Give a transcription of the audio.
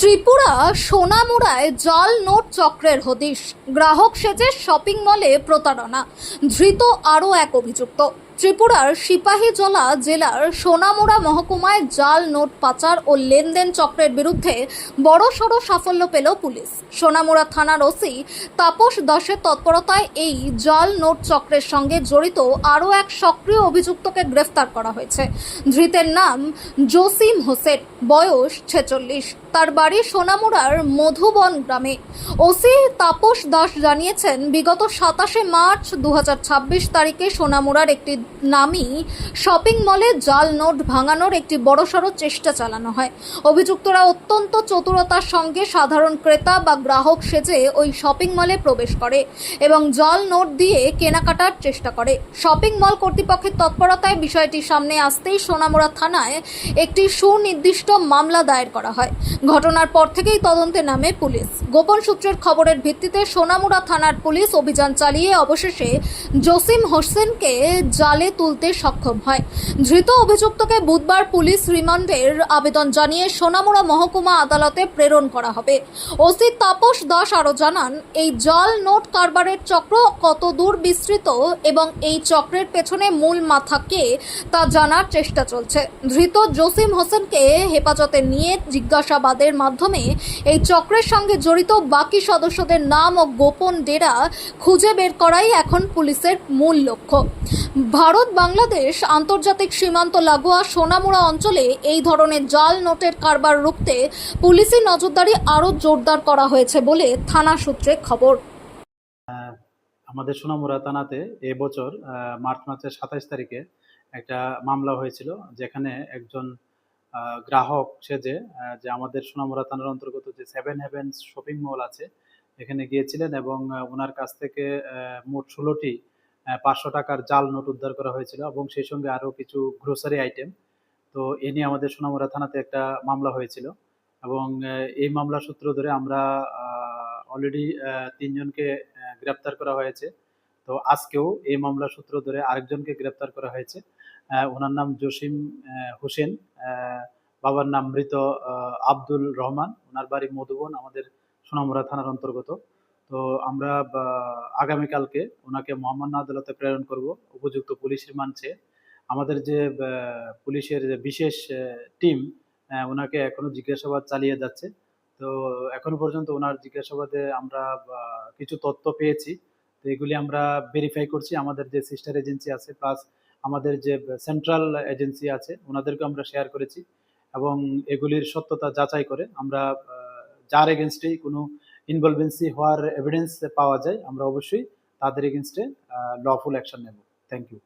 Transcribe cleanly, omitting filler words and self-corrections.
ত্রিপুরা সোনামুড়ায় জাল নোট চক্রের হদিশ। গ্রাহক সেজে শপিং মলে প্রতারণা, ধৃত আরও এক অভিযুক্ত। ত্রিপুরার সিপাহীজলা জেলার সোনামুড়া মহকুমায় জাল নোট পাচার ও লেনদেন চক্রের বিরুদ্ধে বড়সড় সাফল্য পেল পুলিশ। সোনামুড়া থানার ওসি তাপস দাসের তৎপরতায় এই জাল নোট চক্রের সঙ্গে জড়িত আরও এক সক্রিয় অভিযুক্তকে গ্রেফতার করা হয়েছে। ধৃতের নাম জসিম হোসেন, বয়স 46। তার বাড়ি সোনামুড়ার মধুবন গ্রামে। ওসি তাপস দাস জানিয়েছেন, বিগত 27 মার্চ 2026 তারিখে সোনামুড়ার একটি নামী শপিং মলে জাল নোট ভাঙানোর একটি বড়সড় চেষ্টা চালানো হয়। অভিযুক্তরা অত্যন্ত চতুরতার সঙ্গে সাধারণ ক্রেতা বা গ্রাহক সেজে ওই শপিং মলে প্রবেশ করে এবং জাল নোট দিয়ে কেনাকাটার চেষ্টা করে। শপিং মল কর্তৃপক্ষের তৎপরতায় বিষয়টি সামনে আসতেই সোনামুড়া থানায় একটি সুনির্দিষ্ট মামলা দায়ের করা হয়। ঘটনার পর থেকেই তদন্তে নামে পুলিশ। গোপন সূত্রের খবরের ভিত্তিতে সোনামুড়া থানার পুলিশ অভিযান চালিয়ে অবশেষে জসিম হোসেনকে জালে তুলতে সক্ষম হয়। ধৃত অভিযুক্তকে বুধবার পুলিশ রিমান্ডের আবেদন জানিয়ে সোনামুড়া মহকুমা আদালতে প্রেরণ করা হবে। ওসি তাপস দাস আরও জানান, এই জাল নোট কারবারের চক্র কত দূর বিস্তৃত এবং এই চক্রের পেছনে মূল মাথা কে তা জানার চেষ্টা চলছে। ধৃত জসিম হোসেনকে হেফাজতে নিয়ে জিজ্ঞাসাবাদের মাধ্যমে এই চক্রের সঙ্গে জড়িত বাকি সদস্যদের নাম ও গোপন ডেরা খুঁজে বের করাই এখন পুলিশের মূল লক্ষ্য। ভারত বাংলাদেশ আন্তর্জাতিক সীমান্ত লাগোয়া সোনামুড়া অঞ্চলে এই ধরনের জাল নোটের কারবার রুখতে পুলিশি নজরদারি আরও জোরদার করা হয়েছে বলে থানা সূত্রে খবর। আমাদের সোনামুড়া থানাতে এবছর মার্চ মাসের 27 তারিখে একটা মামলা হয়েছিল, যেখানে একজন গ্রাহক সেজে যে আমাদের সোনামুড়া থানার অন্তর্গত যে 7 হেভেন্স শপিং মল আছে এখানে গিয়েছিলেন এবং ওনার কাছ থেকে মোট 16টি 500 টাকার জাল নোট উদ্ধার করা হয়েছিল এবং সেই সঙ্গে আরও কিছু গ্রোসারি আইটেম। তো এ নিয়ে আমাদের সোনামুড়া থানাতে একটা মামলা হয়েছিল এবং এই মামলা সূত্র ধরে আমরা অলরেডি 3 জনকে গ্রেপ্তার করা হয়েছে। তো আজকেও এই মামলা সূত্র ধরে আরেকজনকে গ্রেপ্তার করা হয়েছে। ওনার নাম জসিম হোসেন, বাবার নাম মৃত আব্দুল রহমান, ওনার বাড়ি মধুবন, আমাদের সোনামুড়া থানার অন্তর্গত। তো আমরা আগামীকালকে ওনাকে মহামান্য আদালতে প্রেরণ করব উপযুক্ত পুলিশ রিমান্ড চেয়ে। আমাদের যে পুলিশের যে বিশেষ টিম ওনাকে এখনো জিজ্ঞাসাবাদ চালিয়ে যাচ্ছে। তো এখনো পর্যন্ত ওনার জিজ্ঞাসাবাদে আমরা কিছু তথ্য পেয়েছি। তো এগুলি আমরা ভেরিফাই করছি। আমাদের যে সিস্টার এজেন্সি আছে প্লাস আমাদের যে সেন্ট্রাল এজেন্সি আছে ওনাদেরকে আমরা শেয়ার করেছি এবং এগুলির সত্যতা যাচাই করে আমরা যার এগেনস্টেই কোনো ইনভলভেন্সি হওয়ার এভিডেন্স পাওয়া যায় আমরা অবশ্যই তাদের এগেনস্টে লফুল অ্যাকশন নেব। Thank you.